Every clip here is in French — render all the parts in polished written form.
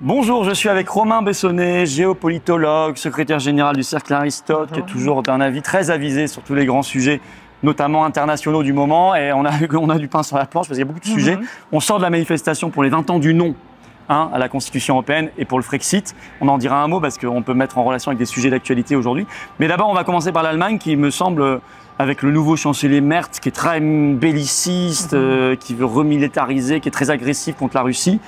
Bonjour, je suis avec Romain Bessonnet, géopolitologue, secrétaire général du Cercle Aristote, qui est toujours d'un avis très avisé sur tous les grands sujets, notamment internationaux du moment. Et on a du pain sur la planche parce qu'il y a beaucoup de sujets. On sort de la manifestation pour les 20 ans du non à la Constitution européenne et pour le Frexit. On en dira un mot parce qu'on peut mettre en relation avec des sujets d'actualité aujourd'hui. Mais d'abord, on va commencer par l'Allemagne qui me semble, avec le nouveau chancelier Merz, qui est très belliciste, qui veut remilitariser, qui est très agressif contre la Russie.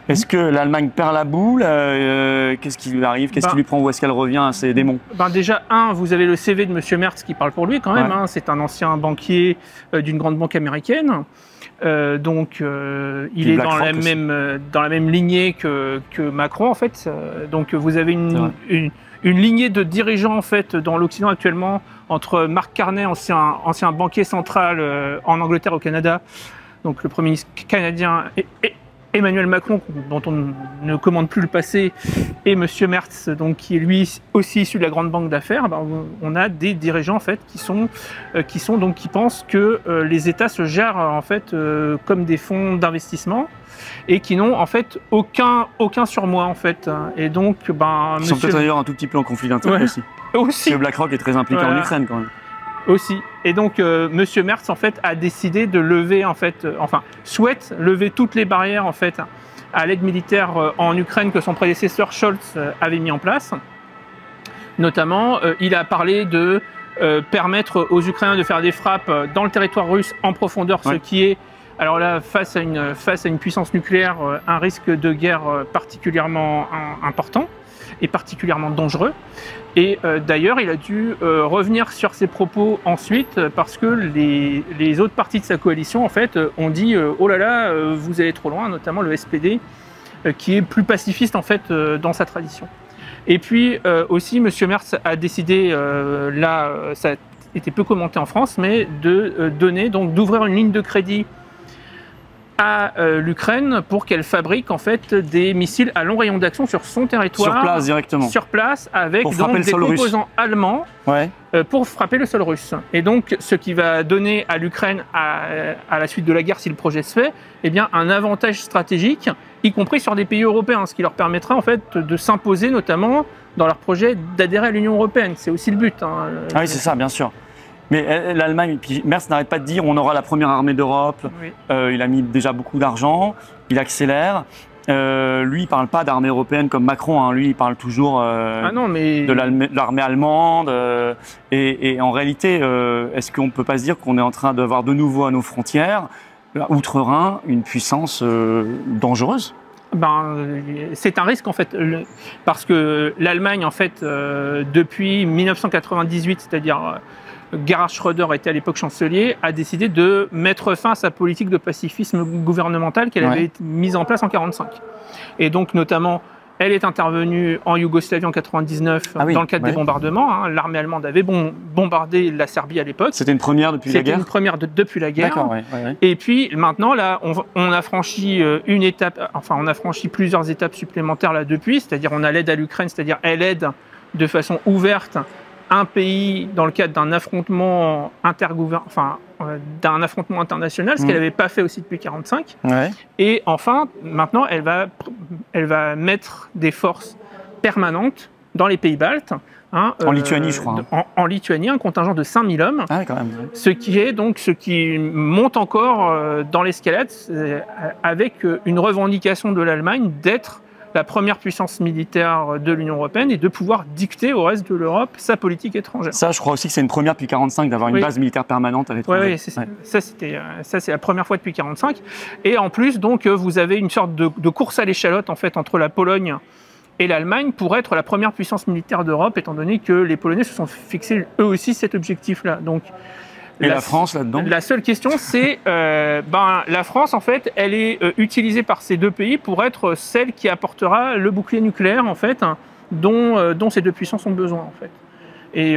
Est-ce que l'Allemagne perd la boule? Qu'est-ce qui lui arrive? Qu'est-ce qui lui prend? Où est-ce qu'elle revient à ses démons? Déjà, vous avez le CV de M. Merz qui parle pour lui quand même. Ouais. C'est un ancien banquier d'une grande banque américaine. Il est dans la même lignée que Macron, en fait. Donc, vous avez une lignée de dirigeants, en fait, dans l'Occident actuellement, entre Mark Carney, ancien banquier central en Angleterre, au Canada, donc le Premier ministre canadien, et Emmanuel Macron, dont on ne commande plus le passé, et M. Merz, donc, qui est lui aussi issu de la grande banque d'affaires. On a des dirigeants en fait qui pensent que les États se gèrent en fait comme des fonds d'investissement et qui n'ont en fait aucun surmoi en fait. Et donc, ils sont peut-être d'ailleurs un tout petit peu en conflit d'intérêts aussi. Parce que BlackRock est très impliqué en Ukraine quand même. Aussi. Et donc, M. Merz, en fait, a décidé de lever, souhaite lever toutes les barrières, en fait, à l'aide militaire en Ukraine que son prédécesseur Scholz avait mis en place. Notamment, il a parlé de permettre aux Ukrainiens de faire des frappes dans le territoire russe en profondeur, ce qui est, alors là, face à une puissance nucléaire, un risque de guerre particulièrement important et particulièrement dangereux. Et d'ailleurs, il a dû revenir sur ses propos ensuite parce que les autres partis de sa coalition, en fait, ont dit oh là là, vous allez trop loin, notamment le SPD, qui est plus pacifiste, en fait, dans sa tradition. Et puis aussi, M. Merz a décidé, ça a été peu commenté en France, mais d'ouvrir une ligne de crédit à l'Ukraine pour qu'elle fabrique en fait des missiles à long rayon d'action sur son territoire. Sur place directement. Sur place avec donc des composants allemands pour frapper le sol russe. Et donc ce qui va donner à l'Ukraine à la suite de la guerre, si le projet se fait, eh bien un avantage stratégique, y compris sur des pays européens, ce qui leur permettra en fait de s'imposer notamment dans leur projet d'adhérer à l'Union européenne. C'est aussi le but. Ah oui, c'est ça, bien sûr. Mais l'Allemagne, puis Merz n'arrête pas de dire on aura la première armée d'Europe, il a mis déjà beaucoup d'argent, il accélère. Lui, il ne parle pas d'armée européenne comme Macron, lui, il parle toujours de l'armée allemande. Et en réalité, est-ce qu'on ne peut pas se dire qu'on est en train d'avoir de nouveau à nos frontières, outre-Rhin, une puissance dangereuse? C'est un risque en fait, parce que l'Allemagne en fait, depuis 1998, c'est-à-dire Gerhard Schröder était à l'époque chancelier, a décidé de mettre fin à sa politique de pacifisme gouvernemental qu'elle avait mise en place en 1945. Et donc notamment, elle est intervenue en Yougoslavie en 1999 dans le cadre des bombardements. L'armée allemande avait bombardé la Serbie à l'époque. C'était une première depuis la guerre. C'était une première depuis la guerre. Et puis maintenant, là, on a franchi une étape. Enfin, on a franchi plusieurs étapes supplémentaires là depuis. C'est-à-dire, on a l'aide à l'Ukraine, c'est-à-dire elle aide de façon ouverte un pays dans le cadre d'un affrontement d'un affrontement international, ce qu'elle n'avait pas fait aussi depuis 1945. Et enfin, maintenant, elle va mettre des forces permanentes dans les pays baltes. En Lituanie, je crois. En Lituanie, un contingent de 5000 hommes. Quand même. Ce qui monte encore dans l'escalade avec une revendication de l'Allemagne d'être la première puissance militaire de l'Union européenne et de pouvoir dicter au reste de l'Europe sa politique étrangère. Ça, je crois aussi que c'est une première depuis 1945 d'avoir une base militaire permanente à l'étranger. Oui, ça c'est la première fois depuis 1945. Et en plus, donc, vous avez une sorte de course à l'échalote en fait entre la Pologne et l'Allemagne pour être la première puissance militaire d'Europe, étant donné que les Polonais se sont fixés eux aussi cet objectif-là. Donc, la France là-dedans? La seule question, c'est la France, en fait, elle est utilisée par ces deux pays pour être celle qui apportera le bouclier nucléaire, en fait, dont ces deux puissances ont besoin, en fait. Et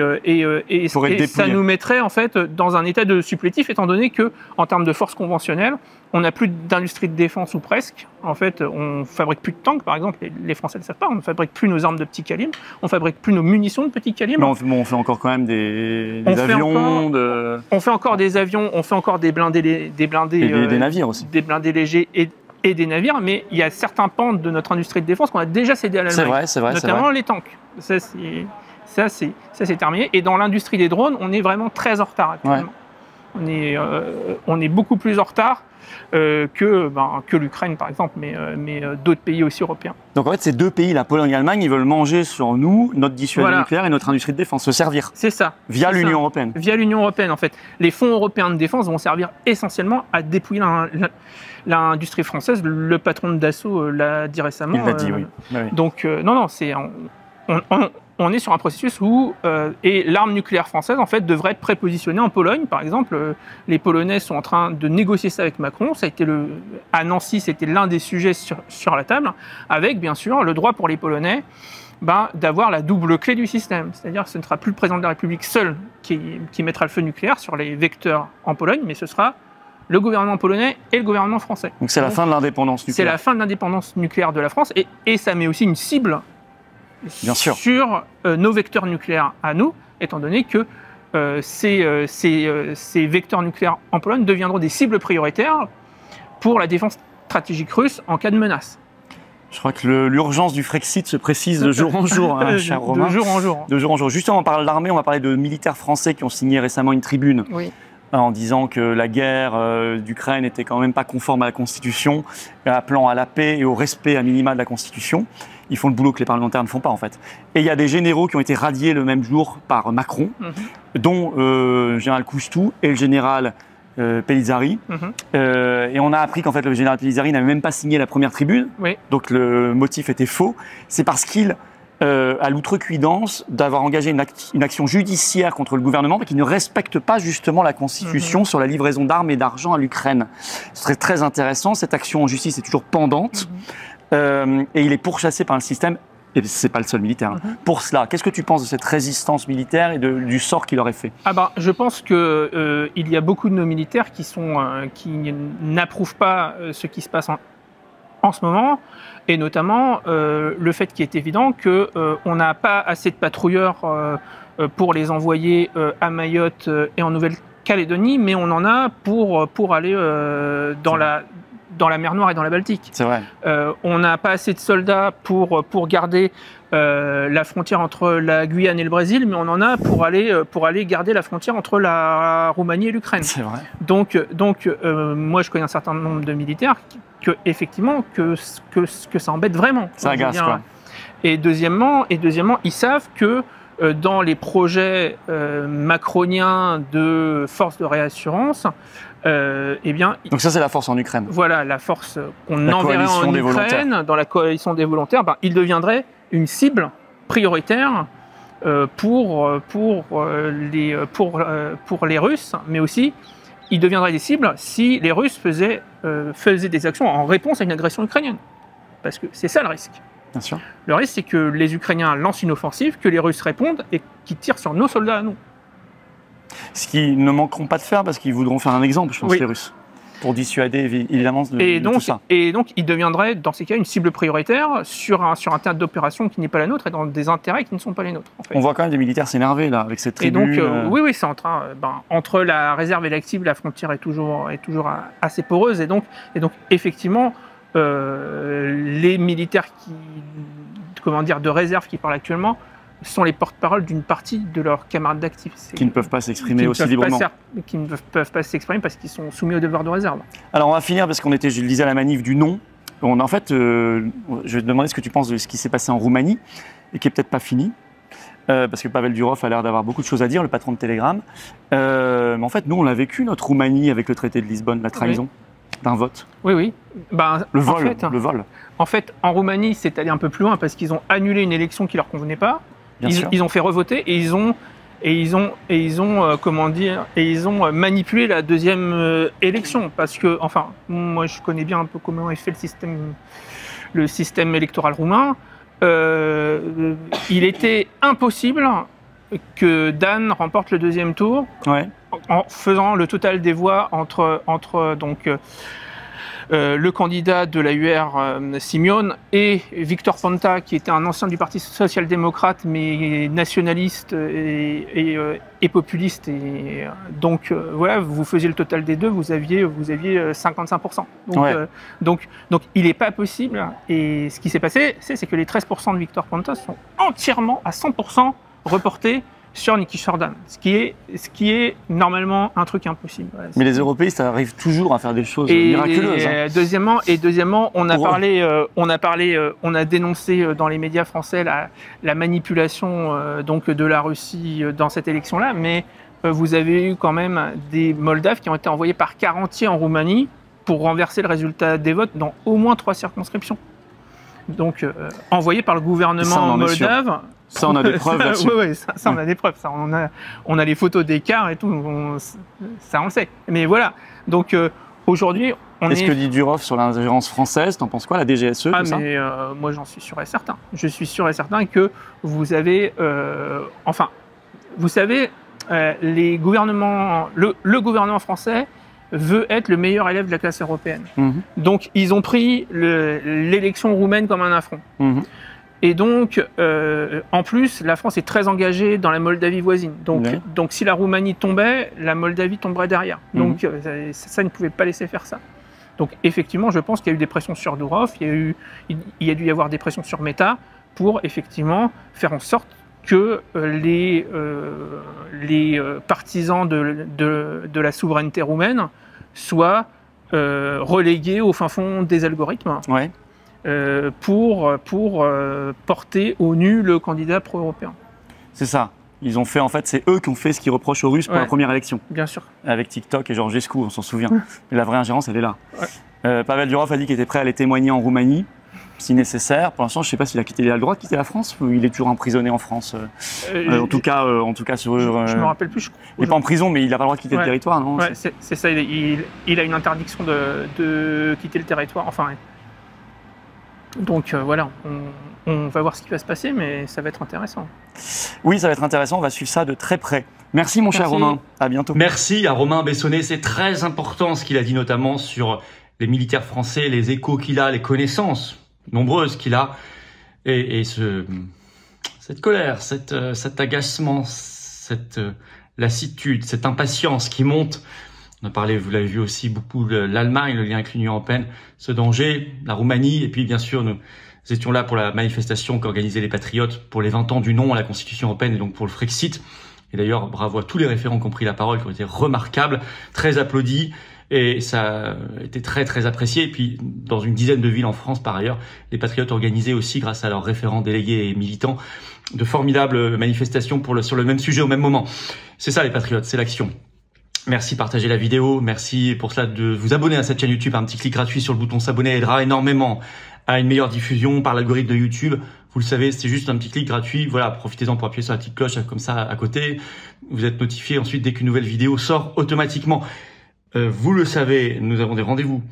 ça nous mettrait en fait dans un état de supplétif, étant donné que en termes de force conventionnelle, on n'a plus d'industrie de défense ou presque. En fait, on fabrique plus de tanks, par exemple. Les Français ne le savent pas. On ne fabrique plus nos armes de petit calibre. On fabrique plus nos munitions de petit calibre. Mais on fait encore quand même des avions. On fait encore des avions. On fait encore des blindés, et des navires aussi. Des blindés légers et des navires, mais il y a certains pans de notre industrie de défense qu'on a déjà cédé à l'Allemagne. C'est vrai. Notamment les tanks. Ça, c'est terminé. Et dans l'industrie des drones, on est vraiment très en retard actuellement. Ouais. On est beaucoup plus en retard que l'Ukraine, par exemple, mais d'autres pays aussi européens. Donc en fait, ces deux pays, la Pologne et l'Allemagne, ils veulent manger sur nous, notre dissuasion nucléaire et notre industrie de défense, se servir. C'est ça. Via l'Union européenne. Via l'Union européenne, en fait. Les fonds européens de défense vont servir essentiellement à dépouiller l'industrie française. Le patron de Dassault l'a dit récemment. Il l'a dit, oui. Donc, non, on est sur un processus où et l'arme nucléaire française en fait devrait être prépositionnée en Pologne, par exemple. Les Polonais sont en train de négocier ça avec Macron. Ça a été à Nancy, c'était l'un des sujets sur la table, avec bien sûr le droit pour les Polonais d'avoir la double clé du système. C'est-à-dire que ce ne sera plus le président de la République seul qui mettra le feu nucléaire sur les vecteurs en Pologne, mais ce sera le gouvernement polonais et le gouvernement français. Donc c'est la fin de l'indépendance nucléaire. C'est la fin de l'indépendance nucléaire de la France et ça met aussi une cible bien sûr sur nos vecteurs nucléaires à nous, étant donné que ces vecteurs nucléaires en Pologne deviendront des cibles prioritaires pour la défense stratégique russe en cas de menace. Je crois que l'urgence du Frexit se précise de jour en jour, hein, cher Romain. De jour en jour. De jour en jour. Justement, on parle d'armée, on va parler de militaires français qui ont signé récemment une tribune. Oui. En disant que la guerre d'Ukraine n'était quand même pas conforme à la Constitution, appelant à la paix et au respect à minima de la Constitution. Ils font le boulot que les parlementaires ne font pas, en fait. Et il y a des généraux qui ont été radiés le même jour par Macron, dont le général Coustou et le général Pellizzari. Et on a appris qu'en fait, le général Pellizzari n'avait même pas signé la première tribune. Oui. Donc le motif était faux. C'est parce qu'il à l'outrecuidance d'avoir engagé une action judiciaire contre le gouvernement qui ne respecte pas justement la Constitution sur la livraison d'armes et d'argent à l'Ukraine. Ce serait très intéressant. Cette action en justice est toujours pendante et il est pourchassé par le système. Et ce n'est pas le seul militaire. Pour cela, qu'est-ce que tu penses de cette résistance militaire et du sort qu'il aurait fait ? Je pense qu'il y a beaucoup de nos militaires qui n'approuvent pas ce qui se passe en ce moment, et notamment le fait qui est évident qu'on n'a pas assez de patrouilleurs pour les envoyer à Mayotte et en Nouvelle-Calédonie, mais on en a pour aller dans la mer Noire et dans la Baltique. C'est vrai. On n'a pas assez de soldats pour garder la frontière entre la Guyane et le Brésil, mais on en a pour aller garder la frontière entre la Roumanie et l'Ukraine. C'est vrai. Donc moi, je connais un certain nombre de militaires effectivement que ça embête vraiment. Ça agace, quoi. Et deuxièmement, ils savent que dans les projets macroniens de force de réassurance, donc ça, c'est la force en Ukraine. Voilà, la force qu'on enverrait en Ukraine, dans la coalition des volontaires, il deviendrait une cible prioritaire pour les Russes, mais aussi il deviendrait des cibles si les Russes faisaient des actions en réponse à une agression ukrainienne. Parce que c'est ça le risque. Bien sûr. Le risque, c'est que les Ukrainiens lancent une offensive, que les Russes répondent et qu'ils tirent sur nos soldats à nous. Ce qu'ils ne manqueront pas de faire parce qu'ils voudront faire un exemple, je pense, les Russes, pour dissuader évidemment de tout ça. Et donc, ils deviendraient, dans ces cas, une cible prioritaire sur un théâtre d'opération qui n'est pas la nôtre et dans des intérêts qui ne sont pas les nôtres. En fait. On voit quand même des militaires s'énerver là, avec cette tribune. Et donc, oui, c'est en train. Entre la réserve et l'active, la frontière est toujours assez poreuse. Et donc effectivement, les militaires de réserve qui parlent actuellement sont les porte-parole d'une partie de leurs camarades d'actifs. Qui ne peuvent pas s'exprimer aussi librement. Qui ne peuvent pas s'exprimer parce qu'ils sont soumis au devoir de réserve. Alors on va finir parce qu'on était, je le disais, à la manif du non. En fait, je vais te demander ce que tu penses de ce qui s'est passé en Roumanie et qui est peut-être pas fini. Parce que Pavel Durov a l'air d'avoir beaucoup de choses à dire, le patron de Telegram. Mais en fait, nous, on l'a vécu, notre Roumanie, avec le traité de Lisbonne, la trahison d'un vote. Oui. Le vol. En fait, en Roumanie, c'est allé un peu plus loin parce qu'ils ont annulé une élection qui leur convenait pas. Ils ont fait revoter et ils ont manipulé la deuxième élection parce que, moi je connais bien un peu comment est fait le système électoral roumain. Il était impossible que Dan remporte le deuxième tour en faisant le total des voix entre le candidat de la UR, Simeone, et Victor Ponta, qui était un ancien du Parti social-démocrate, mais nationaliste et populiste. Et donc, voilà, vous faisiez le total des deux, vous aviez 55%. Donc, il n'est pas possible. Et ce qui s'est passé, c'est que les 13% de Victor Ponta sont entièrement, à 100%, reportés sur Niki Jordan, ce qui est normalement un truc impossible. Ouais, mais les européistes arrivent toujours à faire des choses miraculeuses. Deuxièmement, on a dénoncé dans les médias français la manipulation donc de la Russie dans cette élection-là, mais vous avez eu quand même des Moldaves qui ont été envoyés par car entier en Roumanie pour renverser le résultat des votes dans au moins 3 circonscriptions. Donc envoyés par le gouvernement moldave. Ça, on a des preuves là-dessus. Oui, ça, on a des preuves. Ça, on a les photos des cars et tout. Ça, on le sait. Mais voilà. Donc, aujourd'hui, Qu'est-ce que dit Durov sur l'ingérence française? T'en penses quoi, la DGSE? Moi, j'en suis sûr et certain. Je suis sûr et certain que vous avez... vous savez, les gouvernements... Le gouvernement français veut être le meilleur élève de la classe européenne. Donc, ils ont pris l'élection roumaine comme un affront. Et donc, en plus, la France est très engagée dans la Moldavie voisine. Donc si la Roumanie tombait, la Moldavie tomberait derrière. Donc, ça ne pouvait pas laisser faire ça. Donc, effectivement, je pense qu'il y a eu des pressions sur Durov, il y a dû y avoir des pressions sur Meta pour, effectivement, faire en sorte que les partisans de la souveraineté roumaine soient relégués au fin fond des algorithmes. Ouais. Pour porter au nu le candidat pro-européen. C'est ça. Ils ont fait, en fait, c'est eux qui ont fait ce qu'ils reprochent aux Russes pour la première élection. Bien sûr. Avec TikTok et Georgescu, on s'en souvient. Mais la vraie ingérence, elle est là. Pavel Durov a dit qu'il était prêt à aller témoigner en Roumanie, si nécessaire. Pour l'instant, je ne sais pas s'il a le droit de quitter la France ou il est toujours emprisonné en France. En tout cas, sur. Je me rappelle plus. Il n'est pas en prison, mais il n'a pas le droit de quitter le territoire, non? Ouais, c'est ça. Il a une interdiction de quitter le territoire. Enfin. Donc voilà, on va voir ce qui va se passer, mais ça va être intéressant. Oui, ça va être intéressant, on va suivre ça de très près. Merci mon cher Romain, à bientôt. Merci à Romain Bessonnet, c'est très important ce qu'il a dit notamment sur les militaires français, les échos qu'il a, les connaissances nombreuses qu'il a, et cette colère, cet agacement, cette lassitude, cette impatience qui monte. On a parlé, vous l'avez vu aussi, beaucoup de l'Allemagne, le lien avec l'Union européenne, ce danger, la Roumanie, et puis bien sûr, nous étions là pour la manifestation qu'organisaient les Patriotes pour les 20 ans du non à la Constitution européenne et donc pour le Frexit. Et d'ailleurs, bravo à tous les référents qui ont pris la parole, qui ont été remarquables, très applaudis, et ça a été très très apprécié. Et puis, dans une dizaine de villes en France, par ailleurs, les Patriotes organisaient aussi, grâce à leurs référents délégués et militants, de formidables manifestations sur le même sujet au même moment. C'est ça les Patriotes, c'est l'action. Merci de partager la vidéo, merci pour cela de vous abonner à cette chaîne YouTube. Un petit clic gratuit sur le bouton s'abonner aidera énormément à une meilleure diffusion par l'algorithme de YouTube. Vous le savez, c'est juste un petit clic gratuit. Voilà, profitez-en pour appuyer sur la petite cloche comme ça à côté. Vous êtes notifié ensuite dès qu'une nouvelle vidéo sort automatiquement. Vous le savez, nous avons des rendez-vous.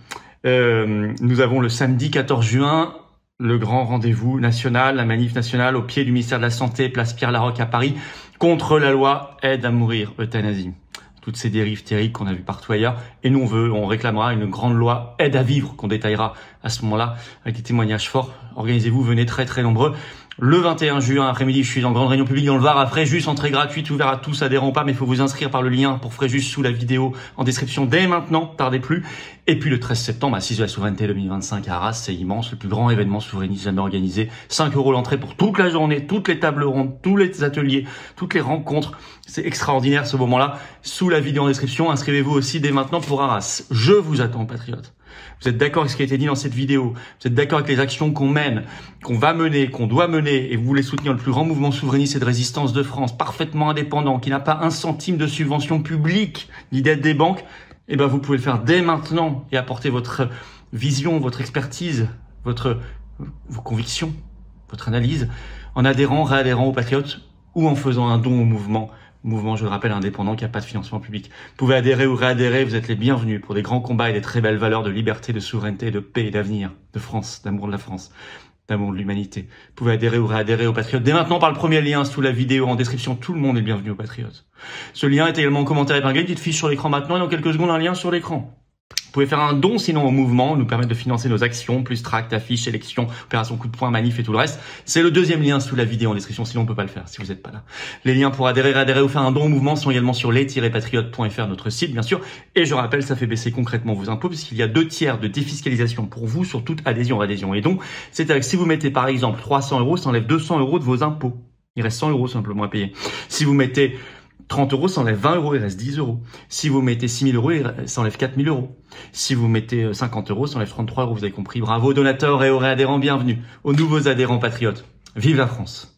Nous avons le samedi 14 juin, le grand rendez-vous national, la manif nationale au pied du ministère de la Santé, place Pierre-Laroque à Paris, contre la loi aide à mourir, euthanasie. Toutes ces dérives terribles qu'on a vues partout ailleurs. Et nous, on réclamera une grande loi aide à vivre qu'on détaillera à ce moment-là avec des témoignages forts. Organisez-vous, venez très très nombreux. Le 21 juin après-midi, je suis en grande réunion publique dans le Var à Fréjus, entrée gratuite, ouvert à tous, adhérents pas, mais il faut vous inscrire par le lien pour Fréjus sous la vidéo en description dès maintenant, tardez plus. Et puis le 13 septembre, Assise de la souveraineté 2025 à Arras, c'est immense, le plus grand événement souverainiste jamais organisé. 5 € l'entrée pour toute la journée, toutes les tables rondes, tous les ateliers, toutes les rencontres. C'est extraordinaire ce moment-là. Sous la vidéo en description, inscrivez-vous aussi dès maintenant pour Arras. Je vous attends, patriotes. Vous êtes d'accord avec ce qui a été dit dans cette vidéo? Vous êtes d'accord avec les actions qu'on mène, qu'on va mener, qu'on doit mener, et vous voulez soutenir le plus grand mouvement souverainiste et de résistance de France, parfaitement indépendant, qui n'a pas un centime de subvention publique ni d'aide des banques? Eh ben, vous pouvez le faire dès maintenant et apporter votre vision, votre expertise, vos convictions, votre analyse, en adhérant, réadhérant aux Patriotes ou en faisant un don au mouvement, je le rappelle, indépendant, qui n'a pas de financement public. Vous pouvez adhérer ou réadhérer, vous êtes les bienvenus pour des grands combats et des très belles valeurs de liberté, de souveraineté, de paix et d'avenir, de France, d'amour de la France, d'amour de l'humanité. Vous pouvez adhérer ou réadhérer aux Patriotes dès maintenant par le premier lien sous la vidéo en description. Tout le monde est bienvenu aux Patriotes. Ce lien est également en commentaire épinglé, petite fiche sur l'écran maintenant et dans quelques secondes un lien sur l'écran. Vous pouvez faire un don sinon au mouvement, nous permettre de financer nos actions, plus tracts, affiches, élections, opérations coup de poing, manif et tout le reste. C'est le deuxième lien sous la vidéo en description, sinon on peut pas le faire si vous n'êtes pas là. Les liens pour adhérer ou faire un don au mouvement sont également sur les-patriotes.fr, notre site bien sûr. Et je rappelle, ça fait baisser concrètement vos impôts puisqu'il y a 2 tiers de défiscalisation pour vous sur toute adhésion et don. C'est-à-dire que si vous mettez par exemple 300 €, ça enlève 200 € de vos impôts. Il reste 100 € simplement à payer. Si vous mettez 30 €, ça enlève 20 €, il reste 10 €. Si vous mettez 6 000 €, ça enlève 4 000 €. Si vous mettez 50 €, ça enlève 33 €, vous avez compris. Bravo aux donateurs et aux réadhérents, bienvenue aux nouveaux adhérents patriotes. Vive la France!